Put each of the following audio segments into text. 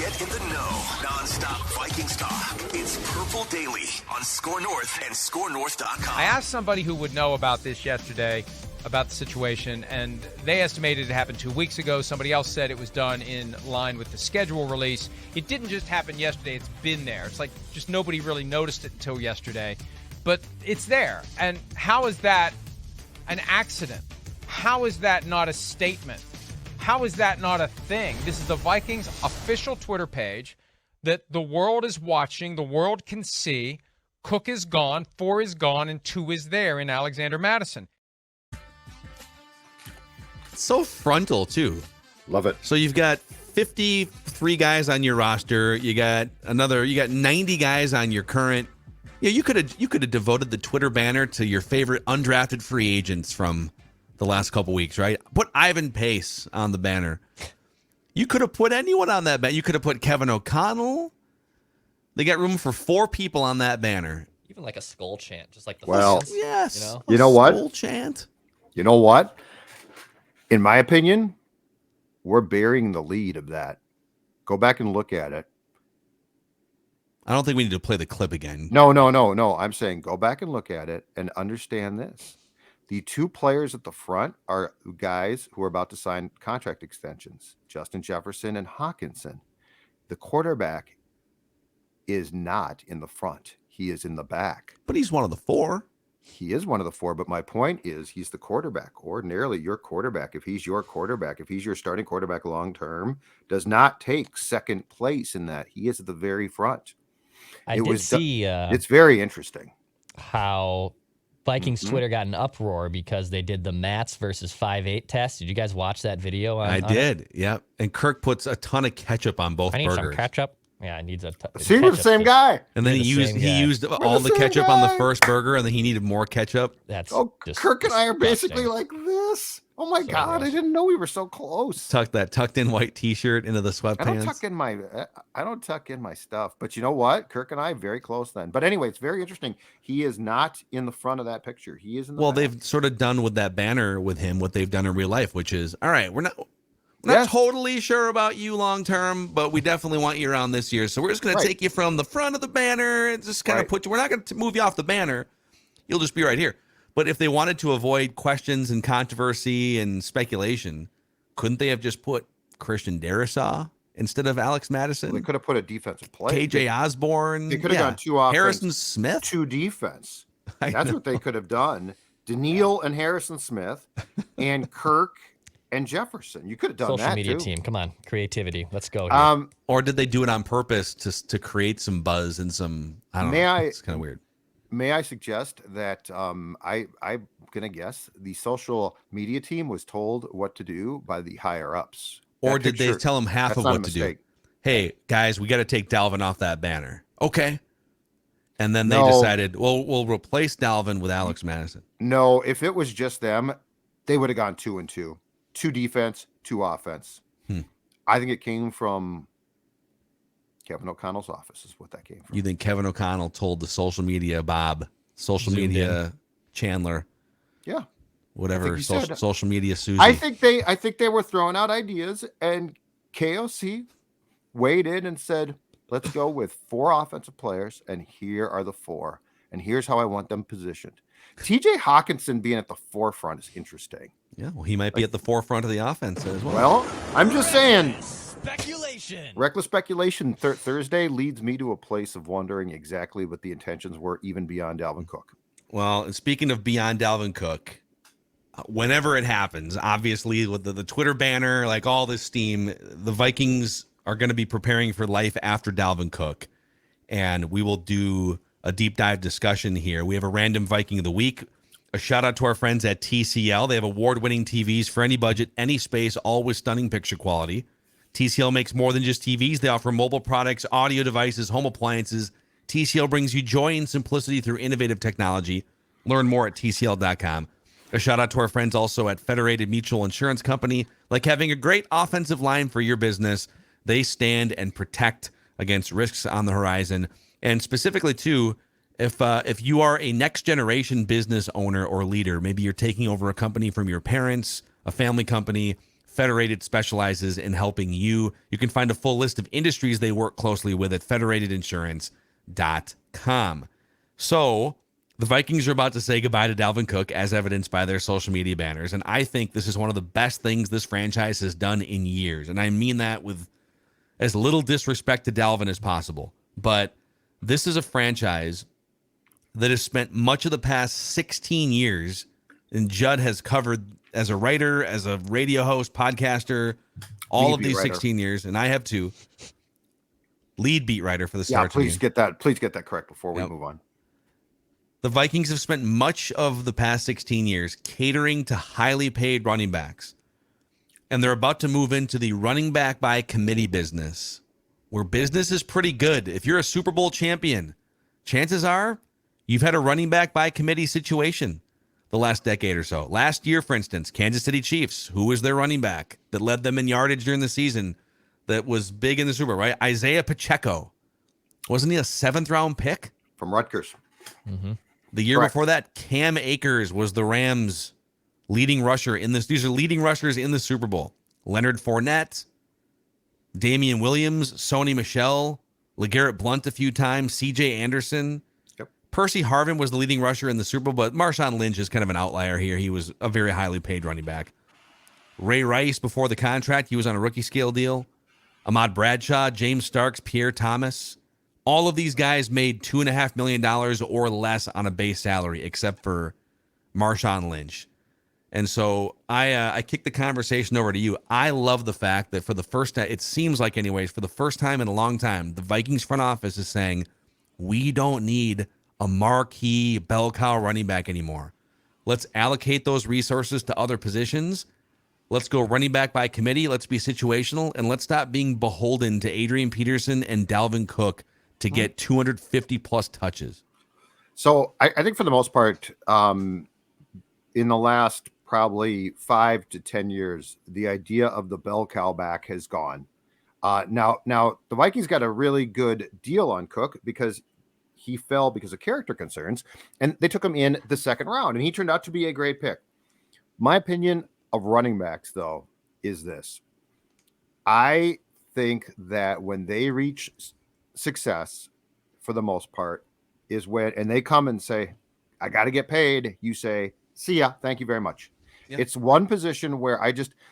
Get in the know. Non-stop Vikings talk. It's Purple Daily on Score North and ScoreNorth.com. I asked somebody who would know about this yesterday, about the situation, and they estimated it happened 2 weeks ago. Somebody else said it was done in line with the schedule release. It didn't just happen yesterday. It's been there. It's like just nobody really noticed it until yesterday. But it's there. And how is that an accident? How is that not a statement? How is that not a thing? This is the Vikings official Twitter page that the world is watching. The world can see. Cook is gone, 4 is gone, and 2 is there in Alexander Madison. So frontal, too. Love it. So you've got 53 guys on your roster. You got 90 guys on your current. Yeah, you could have devoted the Twitter banner to your favorite undrafted free agents from the last couple weeks, right? Put Ivan Pace on the banner. You could have put anyone on that banner. You could have put Kevin O'Connell. They got room for 4 people on that banner. Even like a skull chant, just like the yes. You know what? Skull chant. You know what? In my opinion, we're burying the lead of that. Go back and look at it. I don't think we need to play the clip again. No. I'm saying go back and look at it and understand this. The 2 players at the front are guys who are about to sign contract extensions, Justin Jefferson and Hawkinson. The quarterback is not in the front. He is in the back. But he's one of the 4. He is one of the 4, but my point is he's the quarterback. Ordinarily, your quarterback, if he's your quarterback, if he's your starting quarterback long-term, does not take second place in that. He is at the very front. It's very interesting how Vikings Twitter got an uproar because they did the Mats versus 5'8" test. Did you guys watch that video? I did. Yep. And Kirk puts a ton of ketchup on both I need burgers. some ketchup. Yeah, it needs a See, we're the same guy. And then he used all the ketchup on the first burger, and then he needed more ketchup. That's Kirk and I are basically like this. Oh my God, gross. I didn't know we were so close. Tucked in white t-shirt into the sweatpants. I don't tuck in my stuff, but you know what? Kirk and I very close then. But anyway, it's very interesting. He is not in the front of that picture. He is in the back. They've sort of done with that banner with him what they've done in real life, which is, all right, we're not totally sure about you long term, but we definitely want you around this year. So we're just going to take you from the front of the banner and just kind of put you. We're not going to move you off the banner. You'll just be right here. But if they wanted to avoid questions and controversy and speculation, couldn't they have just put Christian Darrisaw instead of Alex Madison? They could have put a defensive player. KJ Osborne. They could have gone 2 offense. Harrison Smith. 2 defense. That's what they could have done. Daniil and Harrison Smith and Kirk and Jefferson. You could have done Social that media too. team. Come on, creativity. Let's go here. Or did they do it on purpose to create some buzz and some? I don't know. It's kind of weird. May I suggest that I'm gonna guess the social media team was told what to do by the higher ups. Or did they tell them half of what to do? Hey guys, we got to take Dalvin off that banner. Okay. And then they decided, well, we'll replace Dalvin with Alex Madison. No, if it was just them, they would have gone 2 and 2. 2 defense, 2 offense. I think it came from Kevin O'Connell's office is what that came from. You think Kevin O'Connell told the social media Chandler? Yeah. Whatever, social media Susie. I think they were throwing out ideas, and KOC weighed in and said, let's go with 4 offensive players, and here are the 4. And here's how I want them positioned. TJ Hawkinson being at the forefront is interesting. Yeah, well, he might be at the forefront of the offense as well. Well, I'm just saying. Speculation. Reckless speculation. Thursday leads me to a place of wondering exactly what the intentions were, even beyond Dalvin Cook. Well, and speaking of beyond Dalvin Cook, whenever it happens, obviously with the Twitter banner, like all this steam, the Vikings are going to be preparing for life after Dalvin Cook, and we will do a deep dive discussion here. We have a random Viking of the week. A shout out to our friends at TCL. They have award-winning TVs for any budget, any space, all with stunning picture quality. TCL makes more than just TVs. They offer mobile products, audio devices, home appliances. TCL brings you joy and simplicity through innovative technology. Learn more at TCL.com. A shout out to our friends also at Federated Mutual Insurance Company. Like having a great offensive line for your business, they stand and protect against risks on the horizon. And specifically, too, if you are a next-generation business owner or leader, maybe you're taking over a company from your parents, a family company, Federated specializes in helping you. You can find a full list of industries they work closely with at federatedinsurance.com. So the Vikings are about to say goodbye to Dalvin Cook, as evidenced by their social media banners. And I think this is one of the best things this franchise has done in years. And I mean that with as little disrespect to Dalvin as possible. But this is a franchise that has spent much of the past 16 years, and Judd has covered as a writer, as a radio host, podcaster, all of these 16 years, and I have too. Lead beat writer for the Star Tribune. Please get that correct before we move on. The Vikings have spent much of the past 16 years catering to highly paid running backs, and they're about to move into the running back by committee business, where business is pretty good. If you're a Super Bowl champion, chances are you've had a running back by committee situation the last decade or so. Last year, for instance, Kansas City Chiefs, who was their running back that led them in yardage during the season that was big in the Super Bowl, right? Isaiah Pacheco. Wasn't he a 7th-round pick? From Rutgers. Mm-hmm. The year before that, Cam Akers was the Rams' leading rusher in this. These are leading rushers in the Super Bowl. Leonard Fournette, Damian Williams, Sony Michel, LeGarrette Blount a few times, C.J. Anderson. Yep. Percy Harvin was the leading rusher in the Super Bowl, but Marshawn Lynch is kind of an outlier here. He was a very highly paid running back. Ray Rice, before the contract, he was on a rookie scale deal. Ahmad Bradshaw, James Starks, Pierre Thomas. All of these guys made $2.5 million or less on a base salary, except for Marshawn Lynch. And so I kick the conversation over to you. I love the fact that for the first time, it seems like anyways, for the first time in a long time, the Vikings front office is saying, we don't need a marquee bell cow running back anymore. Let's allocate those resources to other positions. Let's go running back by committee. Let's be situational, and let's stop being beholden to Adrian Peterson and Dalvin Cook to get 250 plus touches. So I think for the most part, in the last probably 5 to 10 years, the idea of the bell cow back has gone. Now the Vikings got a really good deal on Cook because he fell because of character concerns, and they took him in the 2nd round, and he turned out to be a great pick. My opinion of running backs, though, is this. I think that when they reach success, for the most part, is when, and they come and say, I got to get paid. You say, see ya. Thank you very much. Yeah. It's one position where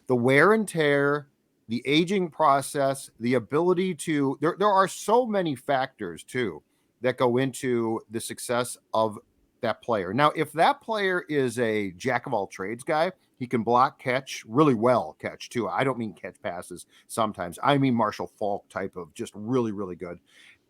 the wear and tear, the aging process, the ability to, there are so many factors too that go into the success of that player. Now, if that player is a jack of all trades guy, he can block, catch, really well catch too. I don't mean catch passes sometimes. I mean Marshall Faulk type of just really, really good.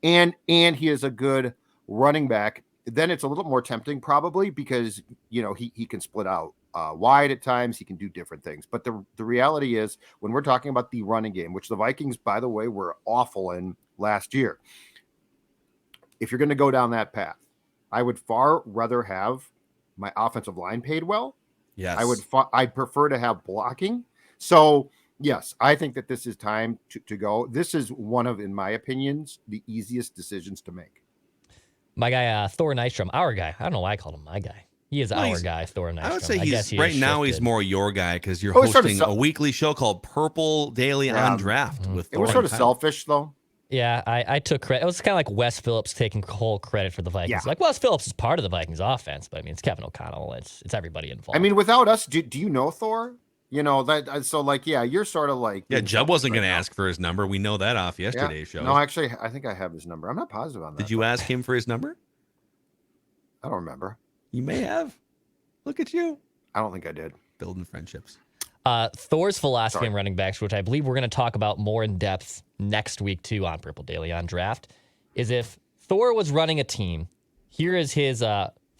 And he is a good running back. Then it's a little more tempting probably because, he can split out wide at times. He can do different things. But the reality is when we're talking about the running game, which the Vikings, by the way, were awful in last year. If you're going to go down that path, I would far rather have my offensive line paid well. Yes. I'd prefer to have blocking. So yes, I think that this is time to go. This is one of, in my opinions, the easiest decisions to make. My guy, Thor Nystrom, our guy. I don't know why I called him my guy. He is our guy, Thor Nystrom. I would say he's more your guy because you're hosting hosting a weekly show called Purple Daily on Draft with Thor. It was sort of selfish, though. Yeah, I took credit. It was kind of like Wes Phillips taking whole credit for the Vikings. Yeah. Like, Wes Phillips is part of the Vikings offense, but I mean, it's Kevin O'Connell. It's everybody involved. I mean, without us, do you know Thor? So like, yeah, you're sort of like. Yeah, Judd wasn't going to ask for his number. We know that off yesterday's show. No, actually, I think I have his number. I'm not positive on that. Did you ask him for his number? I don't remember. You may have. Look at you. I don't think I did. Building friendships. Thor's philosophy in running backs, which I believe we're going to talk about more in depth next week too on Purple Daily on Draft, is if Thor was running a team, here is his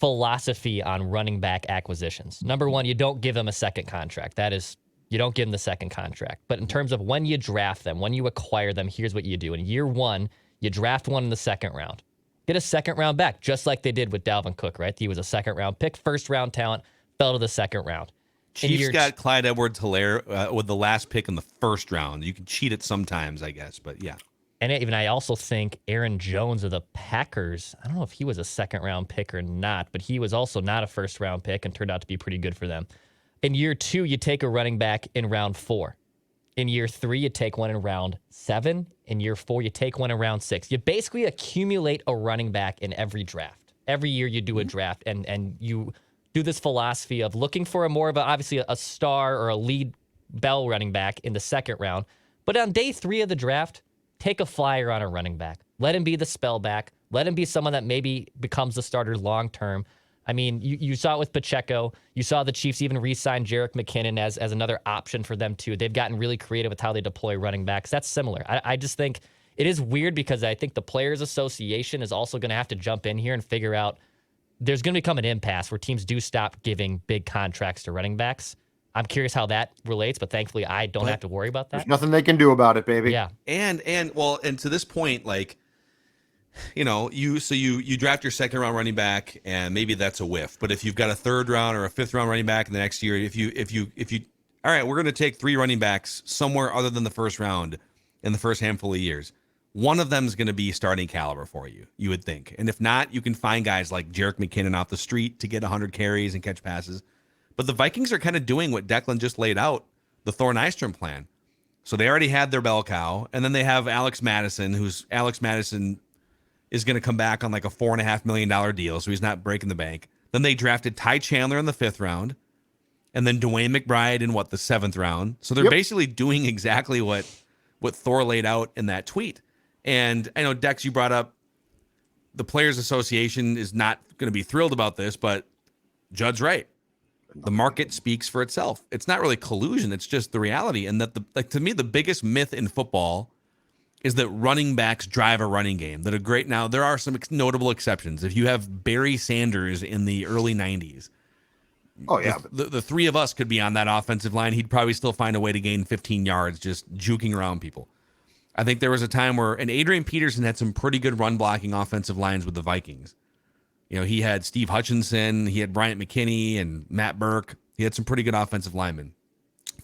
philosophy on running back acquisitions. Number one, you don't give them a second contract. That is, you don't give them the second contract. But in terms of when you draft them, when you acquire them, here's what you do. In year one, you draft one in the 2nd round. Get a 2nd round back, just like they did with Dalvin Cook, right? He was a 2nd round pick, 1st round talent, fell to the 2nd round. Chiefs got Clyde Edwards-Helaire with the last pick in the 1st round. You can cheat it sometimes, I guess, but yeah. And I also think Aaron Jones of the Packers, I don't know if he was a 2nd round pick or not, but he was also not a 1st round pick and turned out to be pretty good for them. In year 2, you take a running back in round 4. In year 3, you take one in round 7. In year 4, you take one in round 6. You basically accumulate a running back in every draft. Every year you do a draft, and you do this philosophy of looking for a more of obviously a star or a lead bell running back in the second round. But on day 3 of the draft, take a flyer on a running back. Let him be the spell back. Let him be someone that maybe becomes the starter long term. I mean, you saw it with Pacheco. You saw the Chiefs even re-sign Jerick McKinnon as another option for them too. They've gotten really creative with how they deploy running backs. That's similar. I just think it is weird because I think the Players Association is also going to have to jump in here and figure out there's going to become an impasse where teams do stop giving big contracts to running backs. I'm curious how that relates, but thankfully I don't have to worry about that. There's nothing they can do about it, baby. Yeah. And to this point, like, you draft your second round running back and maybe that's a whiff. But if you've got a third round or a fifth round running back in the next year, if you all right, we're going to take 3 running backs somewhere other than the first round in the first handful of years. One of them is going to be starting caliber for you, you would think. And if not, you can find guys like Jerick McKinnon off the street to get 100 carries and catch passes. But the Vikings are kind of doing what Declan just laid out, the Thor Nystrom plan. So they already had their bell cow, and then they have Alex Madison is going to come back on like a $4.5 million deal, so he's not breaking the bank. Then they drafted Ty Chandler in the 5th round, and then Dwayne McBride in the 7th round. So they're basically doing exactly what Thor laid out in that tweet. And I know, Dex, you brought up the Players Association is not going to be thrilled about this, but Judd's right. The market speaks for itself. It's not really collusion. It's just the reality. And that to me, the biggest myth in football is that running backs drive a running game. Now, there are some notable exceptions. If you have Barry Sanders in the early 90s, the 3 of us could be on that offensive line. He'd probably still find a way to gain 15 yards just juking around people. I think there was a time where Adrian Peterson had some pretty good run blocking offensive lines with the Vikings. He had Steve Hutchinson, he had Bryant McKinney and Matt Burke. He had some pretty good offensive linemen.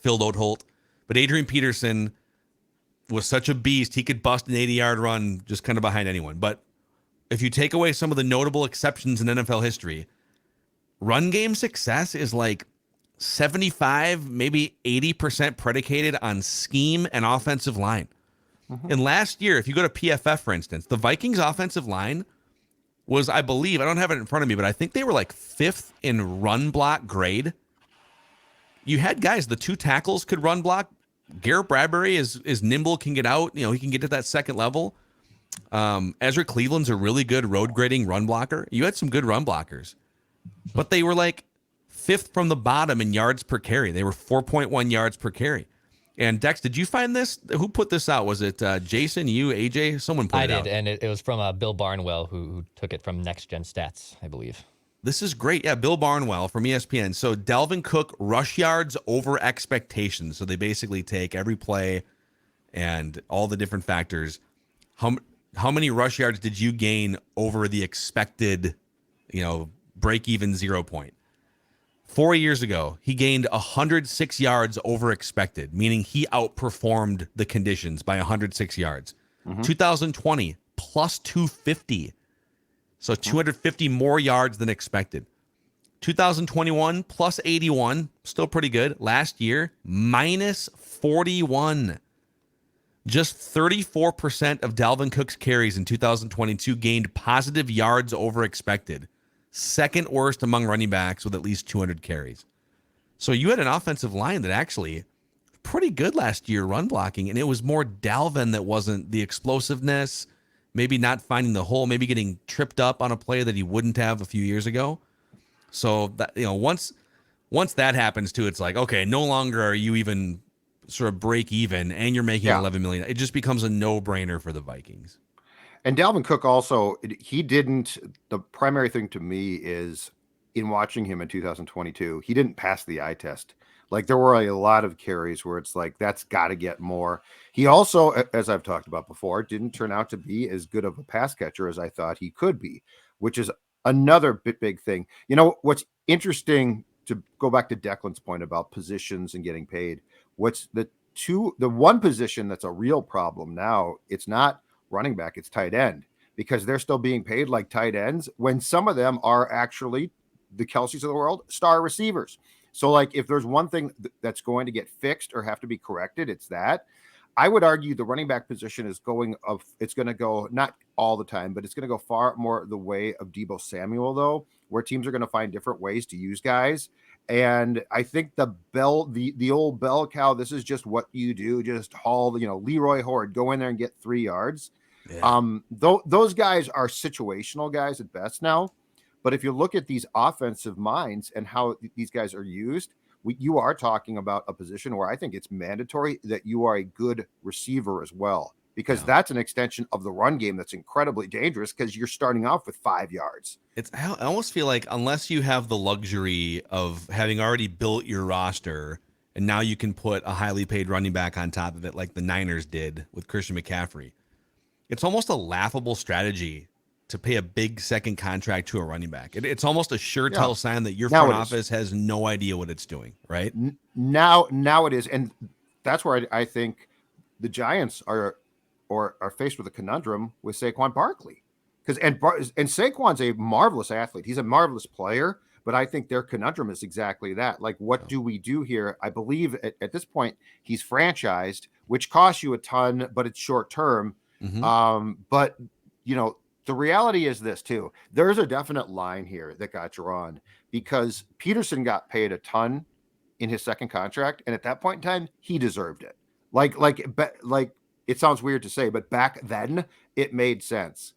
Phil Oatholt. But Adrian Peterson was such a beast, he could bust an 80-yard run just kind of behind anyone. But if you take away some of the notable exceptions in NFL history, run game success is like 75, maybe 80% predicated on scheme and offensive line. And last year, if you go to PFF, for instance, the Vikings offensive line was, I believe, I don't have it in front of me, but I think they were like 5th in run block grade. You had guys, the 2 tackles could run block. Garrett Bradbury is nimble, can get out. He can get to that second level. Ezra Cleveland's a really good road grading run blocker. You had some good run blockers, but they were like 5th from the bottom in yards per carry. They were 4.1 yards per carry. And Dex, did you find this? Who put this out? Was it Jason, you, AJ? Someone put it out. I did, and it was from Bill Barnwell, who took it from Next Gen Stats, I believe. This is great. Yeah, Bill Barnwell from ESPN. So Dalvin Cook rush yards over expectations. So they basically take every play and all the different factors. How many rush yards did you gain over the expected, break-even 0 point? 4 years ago, he gained 106 yards over expected, meaning he outperformed the conditions by 106 yards. 2020, plus 250. So 250 more yards than expected. 2021, plus 81, still pretty good. Last year, minus 41. Just 34% of Dalvin Cook's carries in 2022 gained positive yards over expected. Second worst among running backs with at least 200 carries. So you had an offensive line that actually pretty good last year run blocking, and it was more Dalvin that wasn't the explosiveness, maybe not finding the hole, maybe getting tripped up on a play that he wouldn't have a few years ago. So that, once that happens too, it's like, okay, no longer are you even sort of break even and you're making $11 million. It just becomes a no-brainer for the Vikings. And Dalvin Cook also, the primary thing to me is in watching him in 2022, he didn't pass the eye test. Like there were a lot of carries where it's like, that's got to get more. He also, as I've talked about before, didn't turn out to be as good of a pass catcher as I thought he could be, which is another big thing. What's interesting, to go back to Declan's point about positions and getting paid, the one position that's a real problem now, it's not running back, it's tight end, because they're still being paid like tight ends when some of them are actually the Kelseys of the world, star receivers. So, like, if there's one thing that's going to get fixed or have to be corrected, it's that. I would argue the running back position is it's going to go, not all the time, but it's going to go far more the way of Deebo Samuel, though, where teams are going to find different ways to use guys. And I think the old bell cow, this is just what you do, just haul, Leroy Horde, go in there and get 3 yards. Yeah. Those guys are situational guys at best now. But if you look at these offensive minds and how these guys are used, you are talking about a position where I think it's mandatory that you are a good receiver as well, because that's an extension of the run game that's incredibly dangerous because you're starting off with 5 yards. I almost feel like unless you have the luxury of having already built your roster and now you can put a highly paid running back on top of it like the Niners did with Christian McCaffrey, it's almost a laughable strategy to pay a big second contract to a running back. It's almost a sure tell sign that your front office has no idea what it's doing, right? Now it is. And that's where I think the Giants are faced with a conundrum with Saquon Barkley. And Saquon's a marvelous athlete. He's a marvelous player, but I think their conundrum is exactly that. Like, what do we do here? I believe at this point he's franchised, which costs you a ton, but it's short term. But the reality is this too. There's a definite line here that got drawn because Peterson got paid a ton in his second contract, and at that point in time, he deserved it. Like it sounds weird to say, but back then it made sense.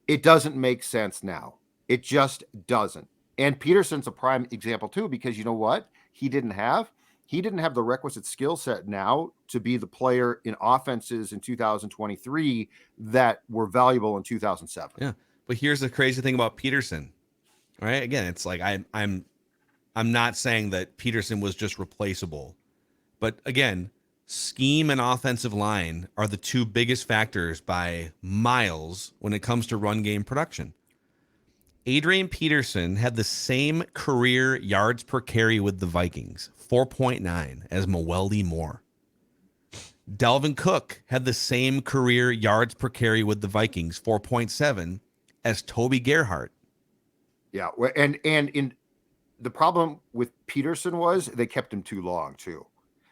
It doesn't make sense now. It just doesn't. And Peterson's a prime example too, because you know what? He didn't have the requisite skill set now to be the player in offenses in 2023 that were valuable in 2007. Yeah. But here's the crazy thing about Peterson, right? Again, it's like I'm not saying that Peterson was just replaceable, but again, scheme and offensive line are the 2 biggest factors by miles when it comes to run game production. Adrian Peterson had the same career yards per carry with the Vikings, 4.9, as Mewelde Moore. Dalvin Cook had the same career yards per carry with the Vikings, 4.7, as Toby Gerhart. Yeah, and in the problem with Peterson was they kept him too long too.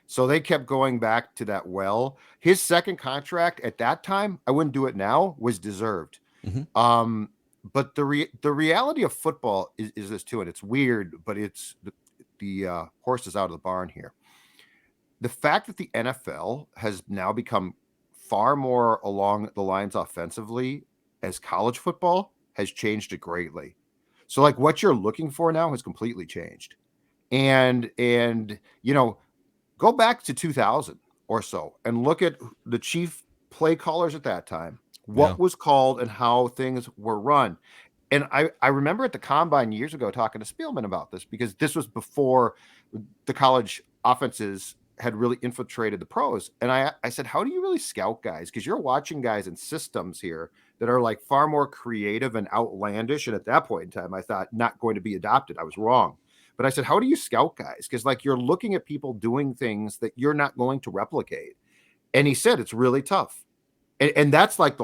So they kept going back to that well. His second contract at that time, I wouldn't do it now, was deserved. But the reality of football is this too, and it's weird, but it's the horse is out of the barn here. The fact that the NFL has now become far more along the lines offensively as college football has changed it greatly. So like what you're looking for now has completely changed. And go back to 2000 or so and look at the chief play callers at that time. What was called and how things were run. And I remember at the Combine years ago talking to Spielman about this because this was before the college offenses had really infiltrated the pros. And I said, how do you really scout guys? Because you're watching guys in systems here that are like far more creative and outlandish. And at that point in time, I thought not going to be adopted. I was wrong. But I said, how do you scout guys? Because like you're looking at people doing things that you're not going to replicate. And he said, it's really tough. And that's like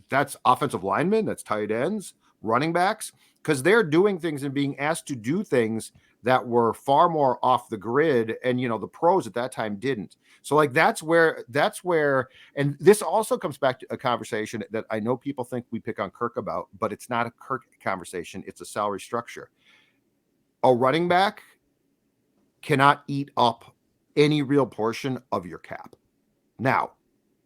that's offensive linemen, that's tight ends, running backs, because they're doing things and being asked to do things that were far more off the grid. And, the pros at that time didn't. So like, that's where, and this also comes back to a conversation that I know people think we pick on Kirk about, but it's not a Kirk conversation. It's a salary structure. A running back cannot eat up any real portion of your cap. Now,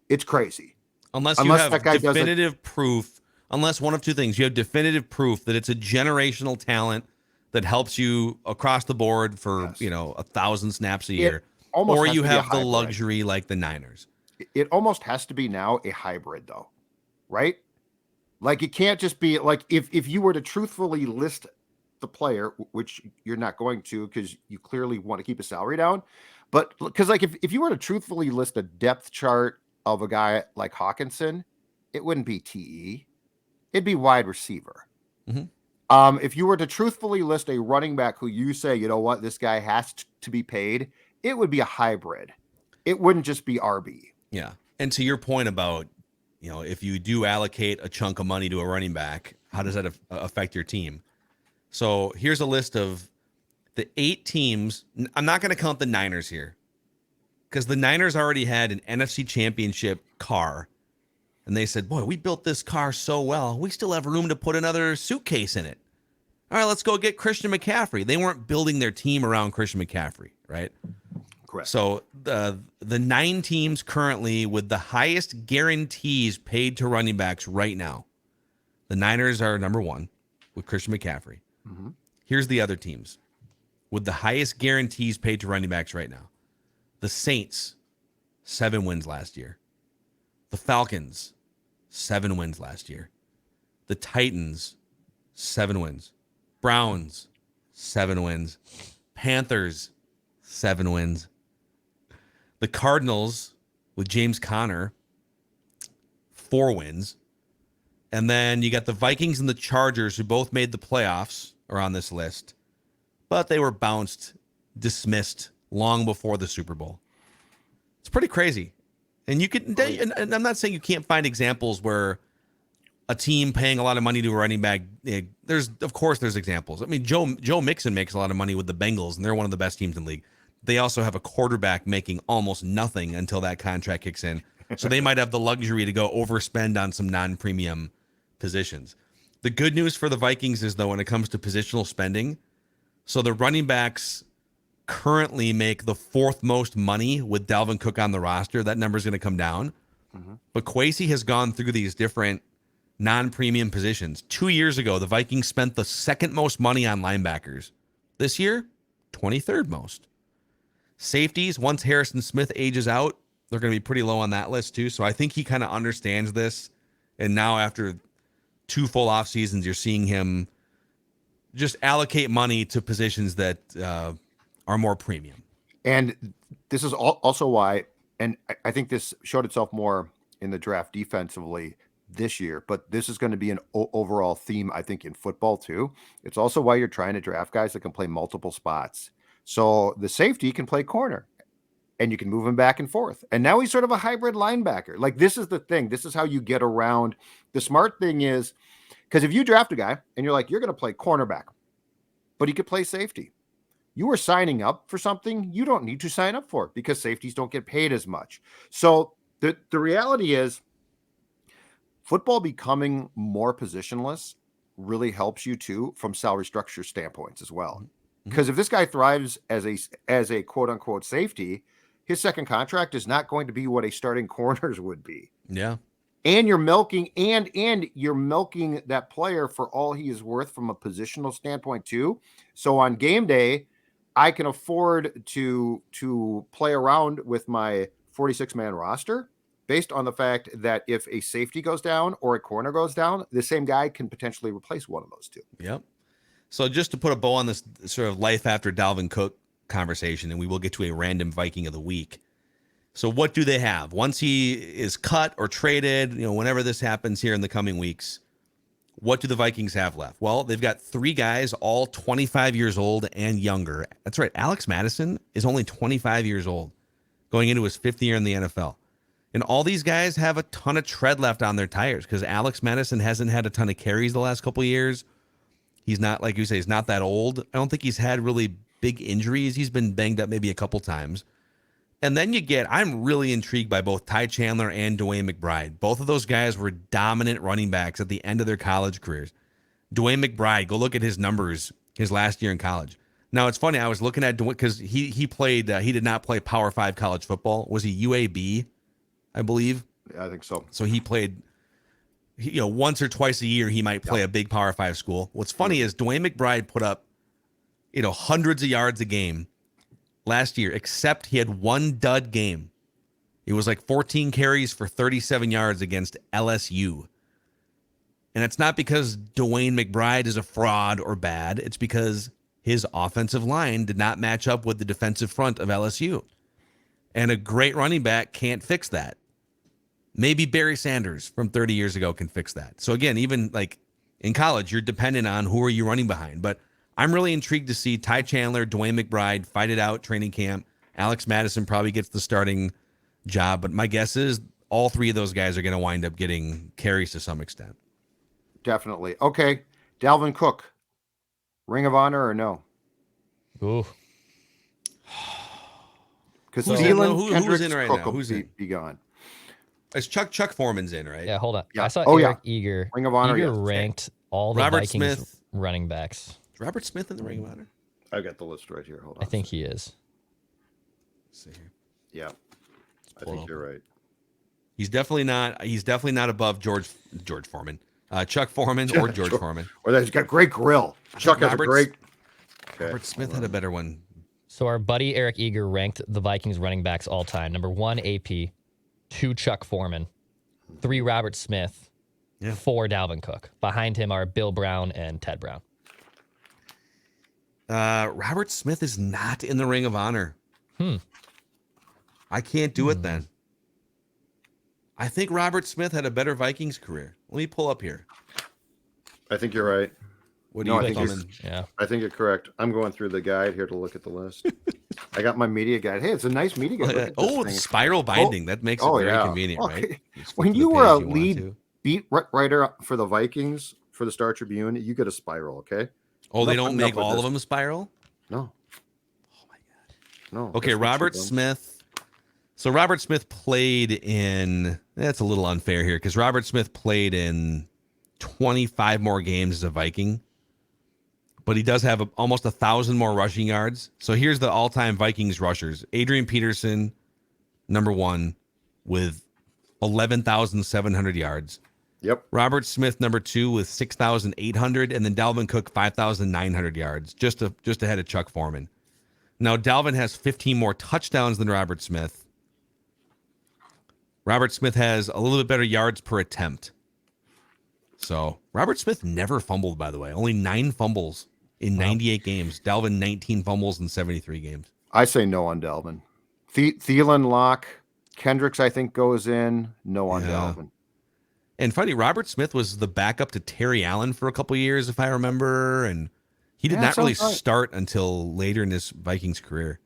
it's crazy. Unless you have definitive proof, unless one of 2 things, you have definitive proof that it's a generational talent that helps you across the board for, 1,000 snaps a year, or you have the luxury like the Niners. It almost has to be now a hybrid though, right? Like it can't just be like, if you were to truthfully list the player, which you're not going to, because you clearly want to keep his salary down. But because like, if you were to truthfully list a depth chart of a guy like Hawkinson, it wouldn't be TE. It'd be wide receiver. If you were to truthfully list a running back who you say, you know what, this guy has to be paid, it would be a hybrid. It wouldn't just be RB. Yeah. And to your point about, if you do allocate a chunk of money to a running back, how does that affect your team? So here's a list of The 8 teams, I'm not going to count the Niners here because the Niners already had an NFC Championship car. And they said, boy, we built this car so well. We still have room to put another suitcase in it. All right, let's go get Christian McCaffrey. They weren't building their team around Christian McCaffrey, right? Correct. So the 9 teams currently with the highest guarantees paid to running backs right now. The Niners are number 1 with Christian McCaffrey. Mm-hmm. Here's the other teams with the highest guarantees paid to running backs right now. The Saints, 7 wins last year. The Falcons, 7 wins last year. The Titans, 7 wins. Browns, 7 wins. Panthers, 7 wins. The Cardinals with James Conner, 4 wins. And then you got the Vikings and the Chargers, who both made the playoffs, are on this list. But they were bounced, dismissed long before the Super Bowl. It's pretty crazy. And you can, and I'm not saying you can't find examples where a team paying a lot of money to a running back. There's examples. I mean, Joe Mixon makes a lot of money with the Bengals, and they're one of the best teams in the league. They also have a quarterback making almost nothing until that contract kicks in. So they might have the luxury to go overspend on some non-premium positions. The good news for the Vikings is, though, when it comes to positional spending, so the running backs currently make the 4th most money with Dalvin Cook on the roster. That number is going to come down. Mm-hmm. But Kwesi has gone through these different non-premium positions. 2 years ago, the Vikings spent the 2nd most money on linebackers. This year, 23rd most. Safeties, once Harrison Smith ages out, they're going to be pretty low on that list too. So I think he kind of understands this. And now after 2 full off seasons, you're seeing him just allocate money to positions that are more premium. And this is also why, and I think this showed itself more in the draft defensively this year, but this is going to be an overall theme, I think, in football too. It's also why you're trying to draft guys that can play multiple spots. So the safety can play corner and you can move him back and forth. And now he's sort of a hybrid linebacker. Like, this is the thing. This is how you get around. The smart thing is, because if you draft a guy and you're like, you're going to play cornerback, but he could play safety, you are signing up for something you don't need to sign up for because safeties don't get paid as much. So the reality is, football becoming more positionless really helps you too from salary structure standpoints as well. Because if this guy thrives as a quote unquote safety, his second contract is not going to be what a starting corners would be. Yeah. And you're milking that player for all he is worth from a positional standpoint too. So on game day, I can afford to play around with my 46-man roster based on the fact that if a safety goes down or a corner goes down, the same guy can potentially replace one of those two. Yep. So just to put a bow on this sort of life after Dalvin Cook conversation, and we will get to a random Viking of the week. So what do they have? Once he is cut or traded, whenever this happens here in the coming weeks, what do the Vikings have left? Well, they've got 3 guys, all 25 years old and younger. That's right. Alex Madison is only 25 years old, going into his 5th year in the NFL. And all these guys have a ton of tread left on their tires because Alex Madison hasn't had a ton of carries the last couple of years. He's not, like you say, he's not that old. I don't think he's had really big injuries. He's been banged up maybe a couple times. And then I'm really intrigued by both Ty Chandler and DeWayne McBride. Both of those guys were dominant running backs at the end of their college careers. DeWayne McBride, go look at his numbers his last year in college. Now, it's funny. I was looking at DeWayne because he played, he did not play Power 5 college football. Was he UAB, I believe? Yeah, I think so. So he played, once or twice a year, he might play a big Power 5 school. What's funny is DeWayne McBride put up, hundreds of yards a game last year, except he had one dud game. It was like 14 carries for 37 yards against LSU. And it's not because DeWayne McBride is a fraud or bad. It's because his offensive line did not match up with the defensive front of LSU. And a great running back can't fix that. Maybe Barry Sanders from 30 years ago can fix that. So again, even like in college, you're dependent on who are you running behind. But I'm really intrigued to see Ty Chandler, DeWayne McBride fight it out training camp. Alex Madison probably gets the starting job. But my guess is all 3 of those guys are going to wind up getting carries to some extent. Definitely. Okay. Dalvin Cook, Ring of Honor or no? Ooh. Because Who's Kendricks, in right Cook now? will Who's in? be gone. It's Chuck Foreman's in, right? Yeah, hold on. Yeah. I saw Oh, yeah. Eric Eager. Ring of Honor, Eager yes. ranked all the Robert Vikings Smith. running backs. Is Robert Smith in the Ring of Honor? I got the list right here. Hold on. I think he is. Let's see here. Yeah. I pull it think up. you're right. He's definitely not above George Foreman. Chuck Foreman or George Foreman. Or he's got great grill. Chuck has a great. Okay. Robert Smith had a better one. So our buddy Eric Eager ranked the Vikings running backs all time. Number 1, AP. 2, Chuck Foreman. 3, Robert Smith. Yeah. 4, Dalvin Cook. Behind him are Bill Brown and Ted Brown. Robert Smith is not in the Ring of Honor. I can't do it then. I think Robert Smith had a better Vikings career. Let me pull up here. I think you're right. What do No, you I think? think Yeah. I think you're correct. I'm going through the guide here to look at the list. I got my media guide. Hey, it's a nice media guide. Look at this Oh, the thing. spiral binding. That makes it very convenient, Okay. right? Just When flip to you the were a page you want lead to. beat writer for the Vikings for the Star Tribune, you get a spiral, okay? Oh, they Enough- don't enough make with all this. of them spiral? No. Oh my god. No. Okay, that's not Robert true, Glenn. Smith. So Robert Smith played in. That's a little unfair here because Robert Smith played in 25 more games as a Viking, but he does have almost 1,000 more rushing yards. So here's the all-time Vikings rushers: Adrian Peterson, number 1, with 11,700 yards. Yep. Robert Smith, number 2, with 6,800, and then Dalvin Cook, 5,900 yards, just ahead of Chuck Foreman. Now Dalvin has 15 more touchdowns than Robert Smith. Robert Smith has a little bit better yards per attempt. So Robert Smith never fumbled, by the way. Only 9 fumbles in 98 games. Dalvin, 19 fumbles in 73 games. I say no on Dalvin. Thielen, Locke, Kendricks, I think, goes in. No on Dalvin. And funny, Robert Smith was the backup to Terry Allen for a couple of years, if I remember. And he did not really start until later in his Vikings career.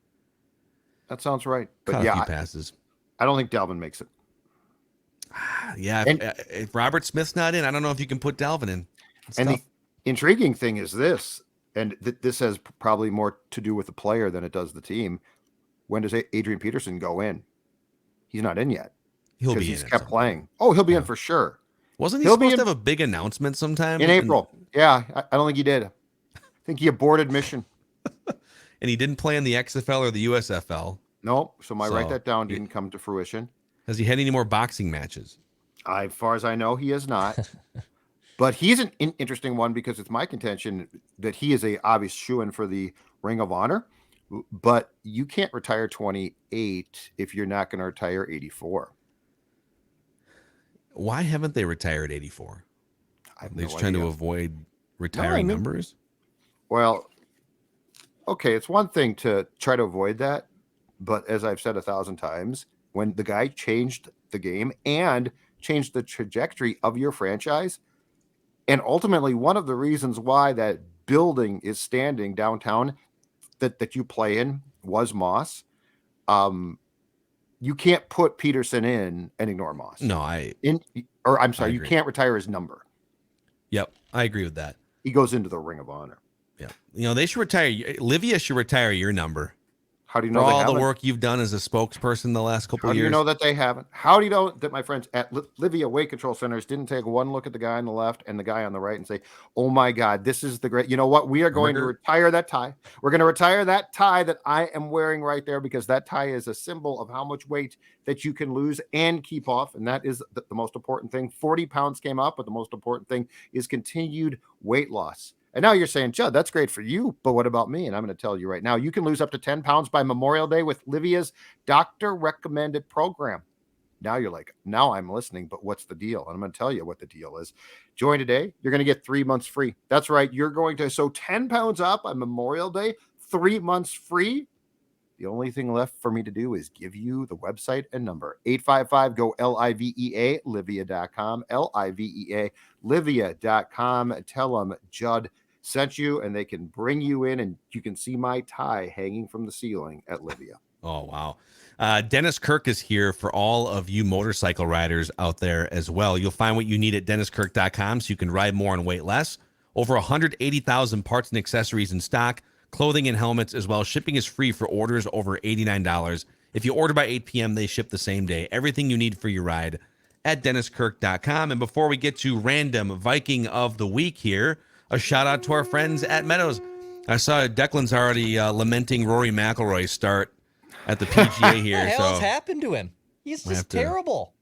That sounds right. But Caught a yeah, few passes. I don't think Dalvin makes it. Yeah, if Robert Smith's not in, I don't know if you can put Dalvin in. And the intriguing thing is this, and this has probably more to do with the player than it does the team. When does Adrian Peterson go in? He's not in yet. He'll be in. He's kept playing. Oh, he'll be in for sure. Wasn't he supposed to have a big announcement sometime? In April. Yeah, I don't think he did. I think he aborted mission. And he didn't play in the XFL or the USFL. No, so write that down didn't come to fruition. Has he had any more boxing matches? As far as I know, he has not. But he's an interesting one because it's my contention that he is a obvious shoo-in for the Ring of Honor. But you can't retire 28 if you're not going to retire 84. Why haven't they retired 84? They're just trying to avoid retiring numbers? Well, okay, it's one thing to try to avoid that. But as I've said 1,000 times, when the guy changed the game and changed the trajectory of your franchise, and ultimately one of the reasons why that building is standing downtown that you play in was Moss. You can't put Peterson in and ignore Moss. No, you can't retire his number. Yep, I agree with that. He goes into the Ring of Honor. Yeah, they should retire. Livia should retire your number. How do you know for they all haven't? the work you've done as a spokesperson the last couple How of do years? you know that they haven't? How do you know that my friends at Livia Weight Control Centers didn't take one look at the guy on the left and the guy on the right and say, "Oh my God, this is the great." You know what? We are going to retire that tie. We're going to retire that tie that I am wearing right there because that tie is a symbol of how much weight that you can lose and keep off, and that is the most important thing. 40 pounds came up, but the most important thing is continued weight loss. And now you're saying, Judd, that's great for you, but what about me? And I'm going to tell you right now, you can lose up to 10 pounds by Memorial Day with Livia's doctor-recommended program. Now you're like, now I'm listening, but what's the deal? And I'm going to tell you what the deal is. Join today. You're going to get 3 months free. That's right. You're going to, so 10 pounds up on Memorial Day, 3 months free. The only thing left for me to do is give you the website and number. 855-GO-LIVEA, Livia.com, Livea, Livia.com. Tell them Judd sent you, and they can bring you in, and you can see my tie hanging from the ceiling at Livia. Oh, wow. Dennis Kirk is here for all of you motorcycle riders out there as well. You'll find what you need at DennisKirk.com so you can ride more and weight less. Over 180,000 parts and accessories in stock. clothing and helmets as well. Shipping is free for orders over $89. If you order by 8 p.m., they ship the same day. Everything you need for your ride at DennisKirk.com. And before we get to Random Viking of the Week here, a shout out to our friends at Meadows. I saw Declan's already lamenting Rory McIlroy's start at the PGA here. What the hell so has happened to him? He's just terrible.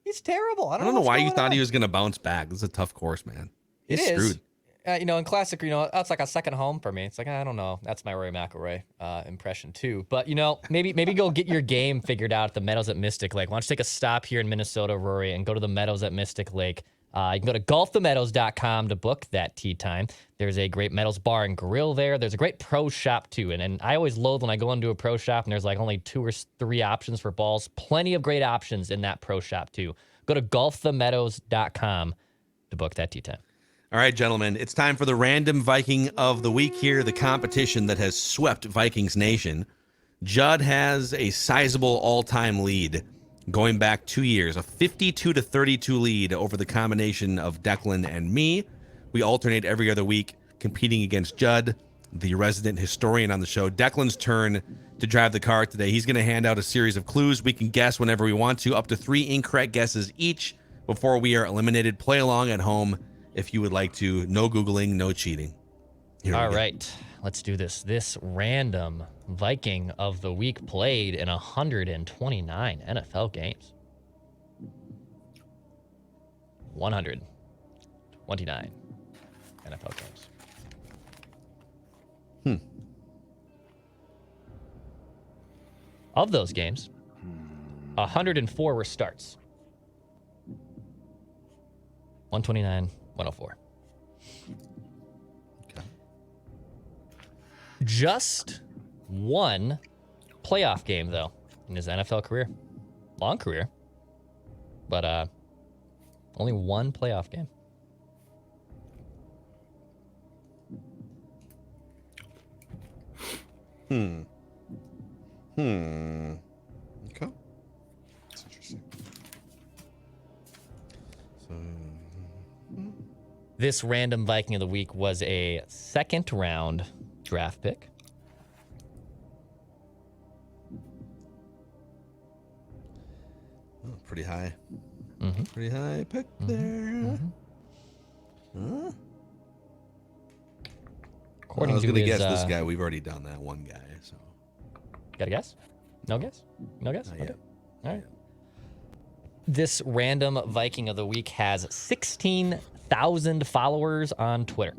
He's terrible. I don't know why you thought he was going to bounce back. This is a tough course, man. He's screwed. In classic, that's like a second home for me. It's like, I don't know. That's my Rory McIlroy impression too. But, maybe go get your game figured out at the Meadows at Mystic Lake. Why don't you take a stop here in Minnesota, Rory, and go to the Meadows at Mystic Lake. You can go to golfthemeadows.com to book that tee time. There's a great Meadows bar and grill there. There's a great pro shop too. And I always loathe when I go into a pro shop and there's like only 2 or 3 options for balls. Plenty of great options in that pro shop too. Go to golfthemeadows.com to book that tee time. All right, gentlemen, it's time for the Random Viking of the Week here, the competition that has swept Vikings Nation. Judd has a sizable all-time lead going back 2 years, a 52-32 lead over the combination of Declan and me. We alternate every other week competing against Judd, the resident historian on the show. Declan's turn to drive the car today. He's going to hand out a series of clues. We can guess whenever we want to, up to 3 incorrect guesses each before we are eliminated. Play along at home if you would like to. No Googling, no cheating. All right, let's do this. This Random Viking of the Week played in 129 NFL games. 129 NFL games. Of those games, 104 were starts. 129, 104. Just one playoff game, though, in his NFL career. Long career, but only one playoff game. Okay. That's interesting. So, This Random Viking of the Week was a second-round draft pick. oh, pretty high. Mm-hmm. Pretty high pick there. Huh? According I was to going to his, guess this guy. We've already done that one guy. So Got a guess? No guess? No guess? Not Okay. yet. All right. This Random Viking of the Week has 16,000 followers on Twitter.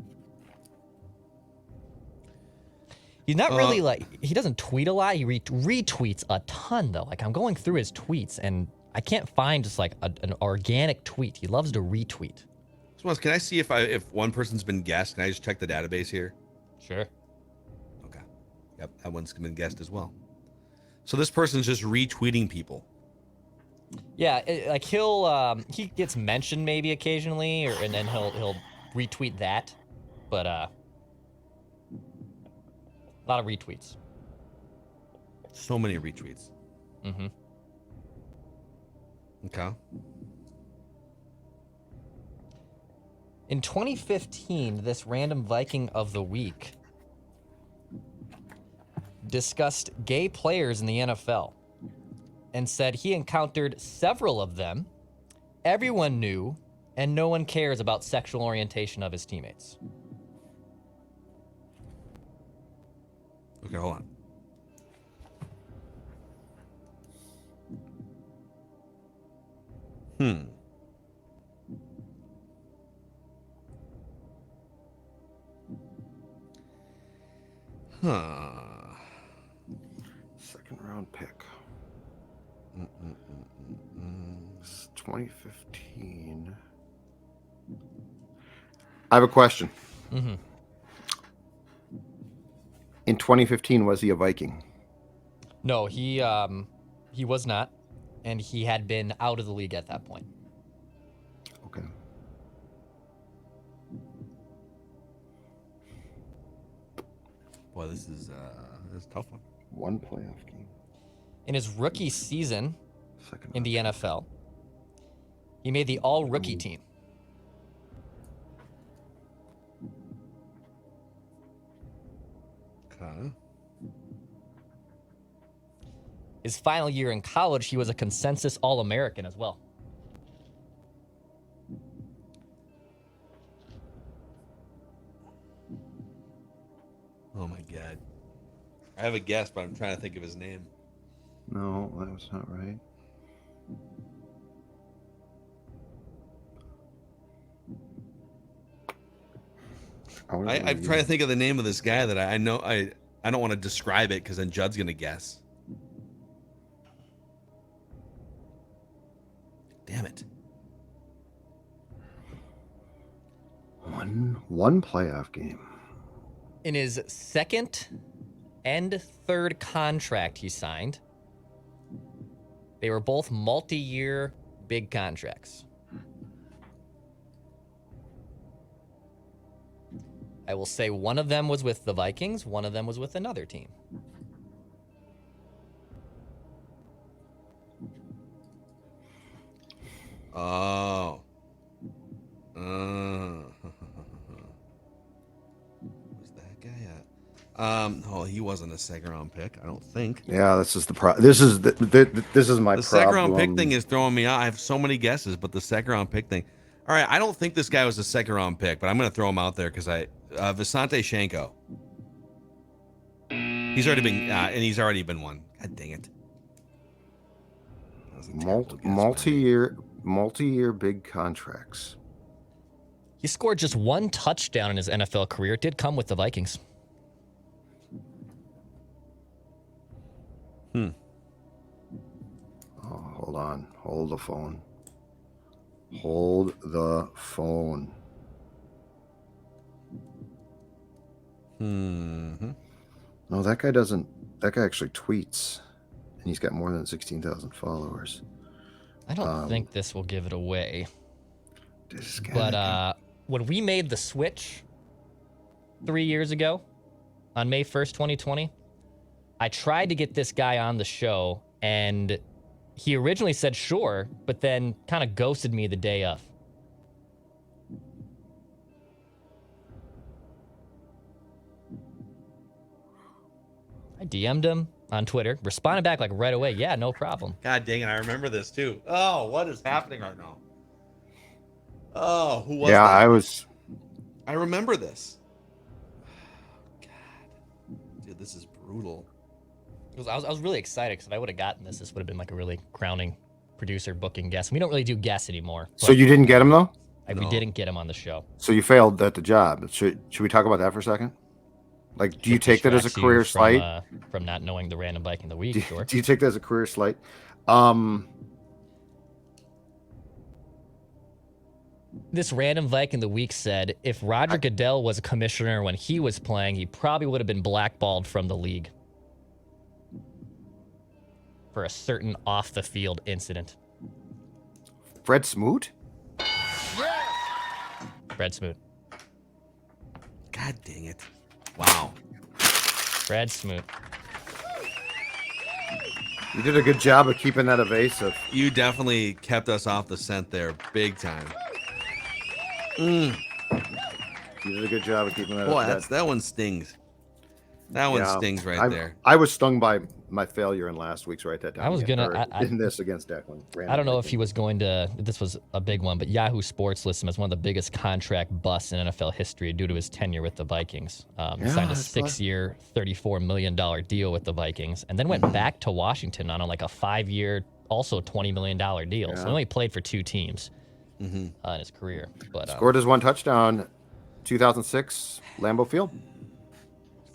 He's not really he doesn't tweet a lot. He retweets a ton, though. Like, I'm going through his tweets, and I can't find just like an organic tweet. He loves to retweet. So, can I see if one person's been guessed? Can I just check the database here? Sure. Okay. Yep, that one's been guessed as well. So this person's just retweeting people. Yeah, he gets mentioned maybe occasionally, and then he'll retweet that, but a lot of retweets. So many retweets. Mm-hmm. Okay. In 2015, this Random Viking of the Week discussed gay players in the NFL and said he encountered several of them, everyone knew, and no one cares about sexual orientation of his teammates. Okay, hold on. Second round pick. 2015. I have a question. Mm-hmm. In 2015, was he a Viking? No, he was not, and he had been out of the league at that point. Okay. Boy, this is a tough one. One playoff game. In his rookie season Second in the NFL, he made the all-rookie team. His final year in college, he was a consensus All-American as well. Oh my God. I have a guess, but I'm trying to think of his name. No, that was not right. I'm trying to think of the name of this guy that I know. I don't want to describe it because then Judd's going to guess. Damn it. One playoff game. In his second and third contract he signed, they were both multi-year big contracts. I will say one of them was with the Vikings, one of them was with another team. Oh. Where's that guy at? Oh, he wasn't a second round pick, I don't think. Yeah, this is the this is my problem. The second round pick thing is throwing me out. I have so many guesses, but the second round pick thing. All right, I don't think this guy was a second round pick, but I'm going to throw him out there because Visante Shenko. He's already been one. God dang it. That was a terrible guess, multi-year big contracts. He scored just one touchdown in his NFL career. It did come with the Vikings. Oh, hold on. Hold the phone. Hold the phone. No, that guy doesn't. That guy actually tweets, and he's got more than 16,000 followers. I don't think this will give it away. This guy, But when we made the switch 3 years ago, on May 1st, 2020, I tried to get this guy on the show, and he originally said sure, but then kind of ghosted me the day of. I DM'd him on Twitter, responded back like right away. Yeah, no problem. God dang it, I remember this too. Oh, what is happening right now? Oh, who was that? Yeah, I remember this. God. Dude, this is brutal. I was really excited because if I would have gotten this, this would have been like a really crowning producer booking guest. We don't really do guests anymore. So you didn't get him though? We didn't get him on the show. So you failed at the job. Should we talk about that for a second? Like, do you take that as a career slight? From not knowing the Random Viking of the week, sure. Do you take that as a career slight? This Random Viking of the week said if Roger Goodell was a commissioner when he was playing, he probably would have been blackballed from the league for a certain off-the-field incident. Fred Smoot? Fred Smoot. God dang it. Wow. Fred Smoot. You did a good job of keeping that evasive. You definitely kept us off the scent there, big time. You did a good job of keeping that. Boy, that one stings. That one stings right there. I was stung by my failure in last week's write that down. I was gonna in this against Declan. I don't know if he was going to. This was a big one, but Yahoo Sports lists him as one of the biggest contract busts in NFL history due to his tenure with the Vikings. He signed a 6-year, $34 million deal with the Vikings, and then went back to Washington on a 5-year, also $20 million deal. So he only played for 2 teams in his career. But scored his one touchdown, 2006 Lambeau Field.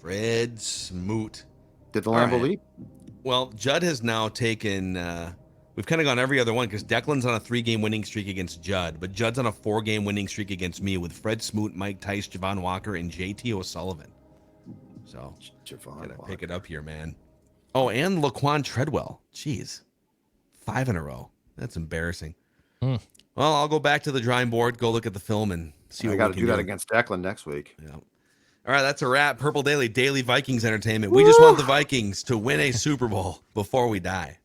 Fred Smoot. Did the Lambeau leap? Well, Judd has now taken. We've kind of gone every other one because Declan's on a 3-game winning streak against Judd, but Judd's on a 4-game winning streak against me with Fred Smoot, Mike Tice, Javon Walker, and JT O'Sullivan. So, gotta pick it up here, man. Oh, and Laquan Treadwell. Jeez, 5 in a row. That's embarrassing. Well, I'll go back to the drawing board, go look at the film, and see what we can do. I got to do that against Declan next week. Yeah. All right, that's a wrap. Purple Daily Vikings entertainment. We just want the Vikings to win a Super Bowl before we die.